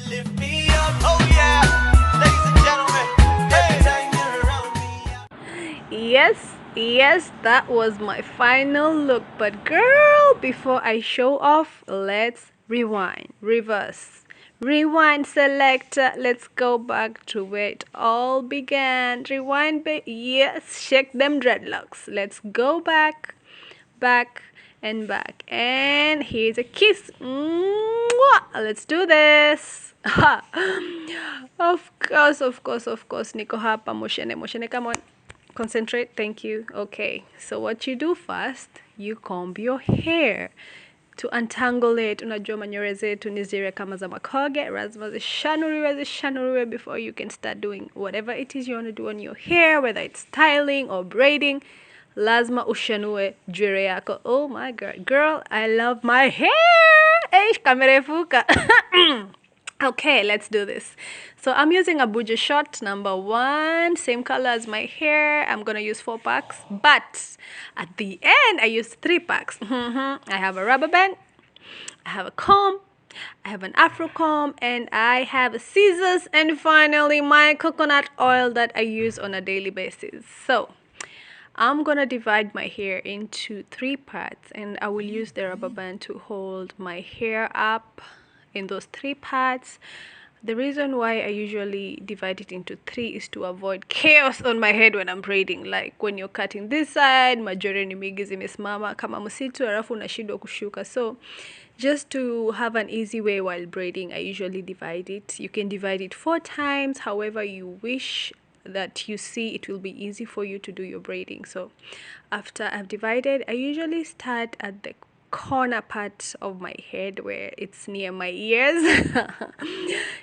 lift me up. Oh yeah, ladies and gentlemen, every time you're around me. Yes, that was my final look. But girl, before I show off, let's rewind, reverse, rewind selector. Let's go back to where it all began. Rewind, yes, shake them dreadlocks. Let's go back, back, and back. And here's a kiss. Mwah! Let's do this. Of course. Niko hapa, moshene, come on. Concentrate, thank you. Okay, so what you do first, you comb your hair to untangle it. Unajua manywele zetu ni zile kama za makoge, lazima zishanuriwe before you can start doing whatever it is you want to do on your hair, whether it's styling or braiding. Lazima ushanue nywele yako. Oh my god, girl, I love my hair. Eish, kamerefuka. Okay, let's do this. So I'm using a Buja shot number 1, same color as my hair. I'm gonna use 4 packs, but at the end I used 3 packs. I have a rubber band, I have a comb, I have an afro comb, and I have scissors, and finally my coconut oil that I use on a daily basis. So I'm gonna divide my hair into 3 parts, and I will use the rubber band to hold my hair up in those 3 parts. The reason why I usually divide it into 3 is to avoid chaos on my head when I'm braiding. Like when you're cutting this side, majore ni mingi zimesimama kama msitu alafu unashindwa kushuka. So just to have an easy way while braiding, I usually divide it. You can divide it 4 times, however you wish, that you see it will be easy for you to do your braiding. So after I've divided, I usually start at the corner part of my head where it's near my ears.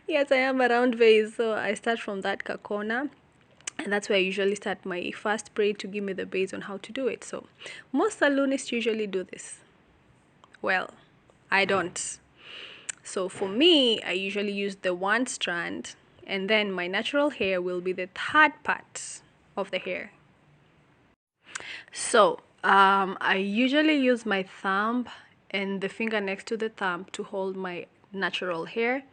Yes, I am a round vase, so I start from that corner, and that's where I usually start my first braid to give me the base on how to do it. So most saloonists usually do this. Well, I don't. So for me, I usually use the 1 strand, and then my natural hair will be the 3rd part of the hair. So I usually use my thumb and the finger next to the thumb to hold my natural hair,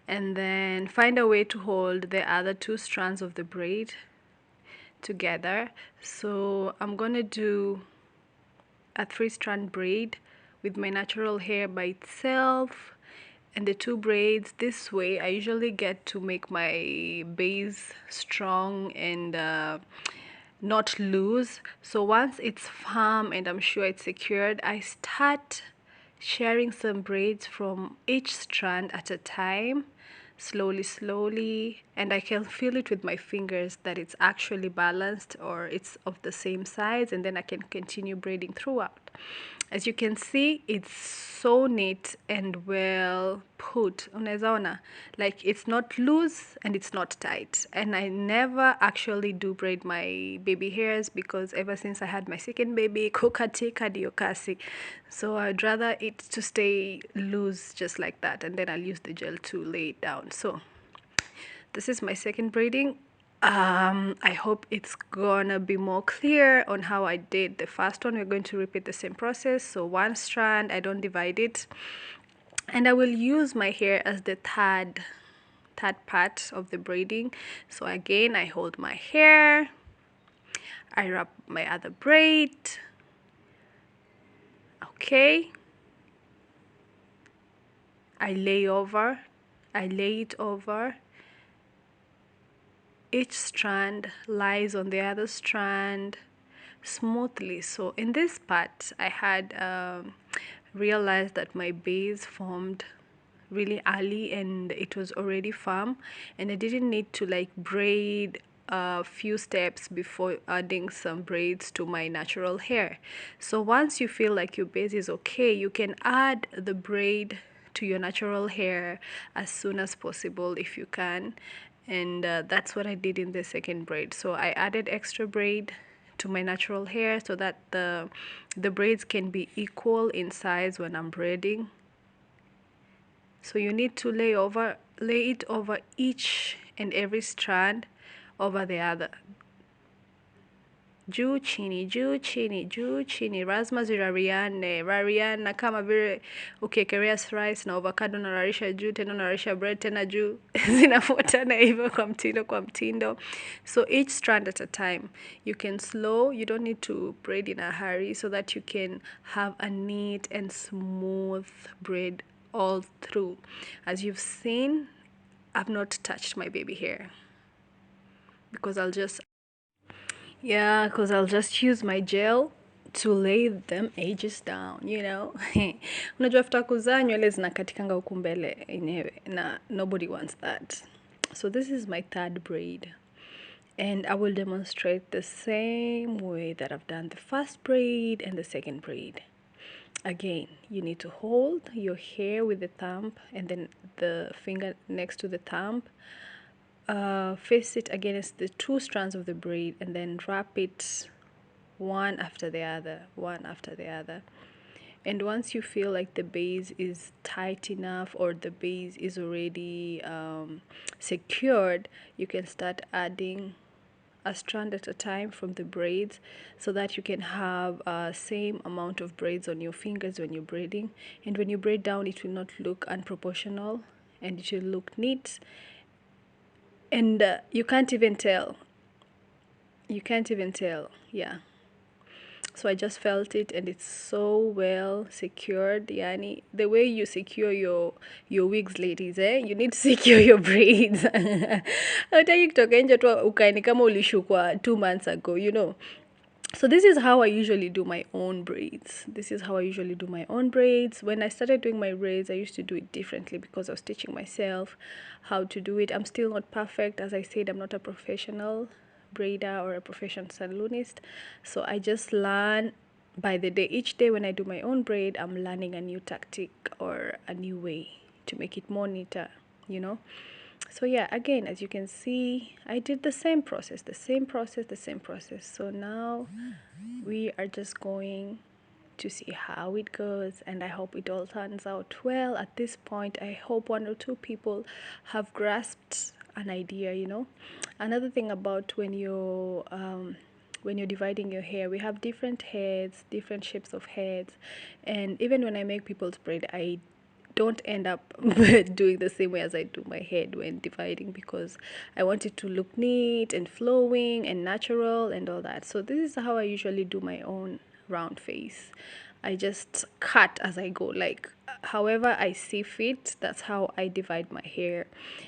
and then find a way to hold the other 2 strands of the braid together. So I'm gonna do a 3-strand braid with my natural hair by itself and the 2 braids. This way I usually get to make my base strong and not loose. So once it's firm and I'm sure it's secured, I start sharing some braids from each strand at a time, slowly, and I can feel it with my fingers that it's actually balanced or it's of the same size, and then I can continue braiding throughout. As you can see, it's so neat and well put. Unaweza ona, like it's not loose and it's not tight. And I never actually do braid my baby hairs because ever since I had my second baby, kukatika dio kasi. So I'd rather it to stay loose just like that, and then I'll use the gel to lay it down. So this is my second braiding. I hope it's gonna be more clear on how I did the first one. We're going to repeat the same process. So 1 strand, I don't divide it, and I will use my hair as the third part of the braiding. So again, I hold my hair, I wrap my other braid, okay, I lay it over. Each strand lies on the other strand smoothly. So in this part, I had realized that my base formed really early and it was already firm, and I didn't need to like braid a few steps before adding some braids to my natural hair. So once you feel like your base is okay, you can add the braid to your natural hair as soon as possible if you can, and that's what I did in the second braid. So I added extra braid to my natural hair so that the braids can be equal in size when I'm braiding. So you need to lay it over each and every strand over the other. juu chini, juu chini, juu chini. Lazima zirariane kama vile ukiekelea rice na avocado unararisha juu, tena unararisha bread tena juu. Zinafuatana hivyo kwa mtindo. So each strand at a time. You can slow, you don't need to braid in a hurry so that you can have a neat and smooth braid all through. As you've seen, I've not touched my baby hair because I'll just use my gel to lay them edges down, you know. Unajua after kuzaa nywele zinakatikanga huku mbele yenyewe na nobody wants that. So this is my third braid. And I will demonstrate the same way that I've done the first braid and the second braid. Again, you need to hold your hair with the thumb and then the finger next to the thumb. Face it against the two strands of the braid and then wrap it one after the other. And once you feel like the base is tight enough or the base is already secured, you can start adding a strand at a time from the braids so that you can have same amount of braids on your fingers when you're braiding. And when you braid down, it will not look unproportional and it will look neat. And you can't even tell. Yeah. So I just felt it and it's so well secured. Yani, the way you secure your wigs, ladies, you need to secure your braids. Hutaki kutoka nje tu ukae kama ulishukwa 2 months ago, you know. So this is how I usually do my own braids. When I started doing my braids, I used to do it differently because I was teaching myself how to do it. I'm still not perfect. As I said, I'm not a professional braider or a professional saloonist. So I just learn by the day. Each day when I do my own braid, I'm learning a new tactic or a new way to make it more neater, you know. So yeah, again, as you can see, I did the same process. So now we are just going to see how it goes, and I hope it all turns out well. At this point, I hope 1 or 2 people have grasped an idea, you know. Another thing about when you're dividing your hair, we have different heads, different shapes of heads, and even when I make people's braid, I don't end up doing the same way as I do my head when dividing, because I want it to look neat and flowing and natural and all that. So this is how I usually do my own round face. I just cut as I go, like however I see fit, that's how I divide my hair.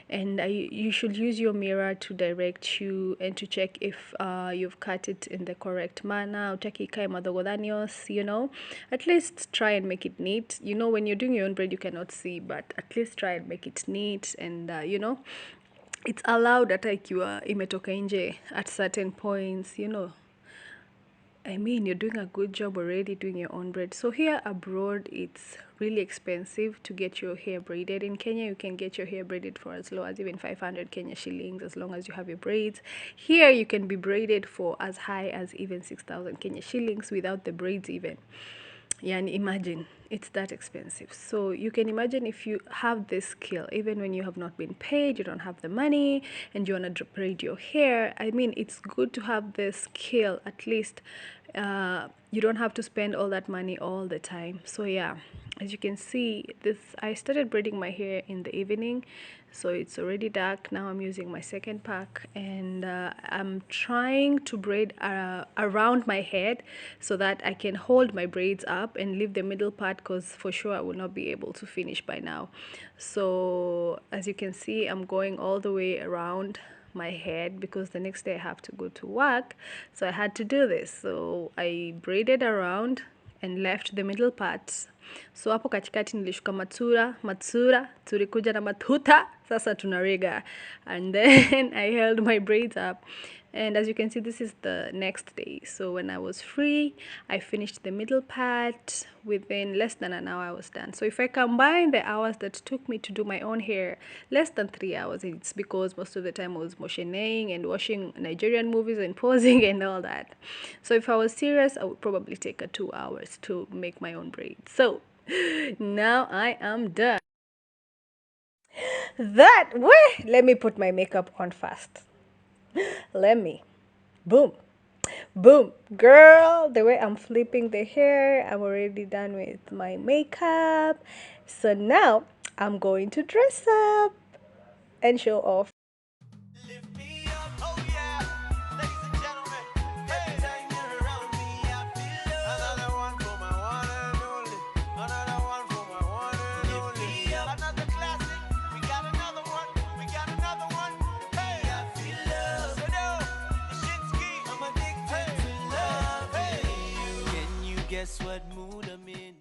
And you should use your mirror to direct you and to check if you've cut it in the correct manner. Utaki ikae madogodanios, you know. At least try and make it neat. You know, when you're doing your own braid, you cannot see, but at least try and make it neat. And you know, it's allowed hata ikiwa imetoka nje at certain points, you know. I mean, you're doing a good job already doing your own braid. So here abroad, it's really expensive to get your hair braided. In Kenya, you can get your hair braided for as low as even 500 Kenya shillings as long as you have your braids. Here, you can be braided for as high as even 6,000 Kenya shillings without the braids even. Yani, imagine, it's that expensive. So you can imagine if you have this skill, even when you have not been paid, you don't have the money, and you want to braid your hair. I mean, it's good to have this skill. At least you don't have to spend all that money all the time. So yeah, as you can see, I started braiding my hair in the evening, so it's already dark now. I'm using my second pack, and I'm trying to braid around my head so that I can hold my braids up and leave the middle part, because for sure I will not be able to finish by now. So as you can see, I'm going all the way around my head because the next day I have to go to work, so I had to do this. So I braided around and left the middle parts. So hapo katikati nilishuka matsura tulikuja na matuta, sasa tunarega, and then I held my braids up. And as you can see, this is the next day. So when I was free, I finished the middle part. Within less than an hour, I was done. So if I combine the hours that took me to do my own hair, less than 3 hours, it's because most of the time I was motioning and watching Nigerian movies and posing and all that. So if I was serious, I would probably take 2 hours to make my own braids. So now I am done. Let me put my makeup on first. Boom. Boom, girl, the way I'm flipping the hair, I'm already done with my makeup. So now I'm going to dress up and show off. Lift me up, oh yeah, ladies and gentlemen. Every time you're around me, I feel love. Another one for my one and only. Another one for my one and only. Lift me up, another classic. We got another one. We got another one. Hey, I feel love. So no, Shinsky, I'm addicted to love. Hey, can you guess what mood I'm in?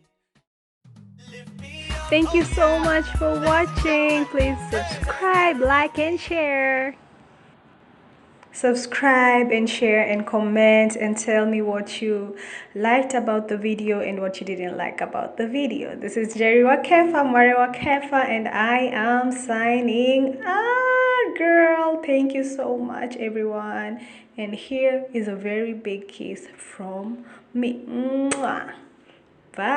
Lift me up, Thank oh you so yeah, much for ladies and watching. gentlemen. Please subscribe, like, and share. Subscribe and share and comment and tell me what you liked about the video and what you didn't like about the video. This is NJERI KEFA Way, and I am signing out, girl. Thank you so much, everyone. And here is a very big kiss from me. Mwah.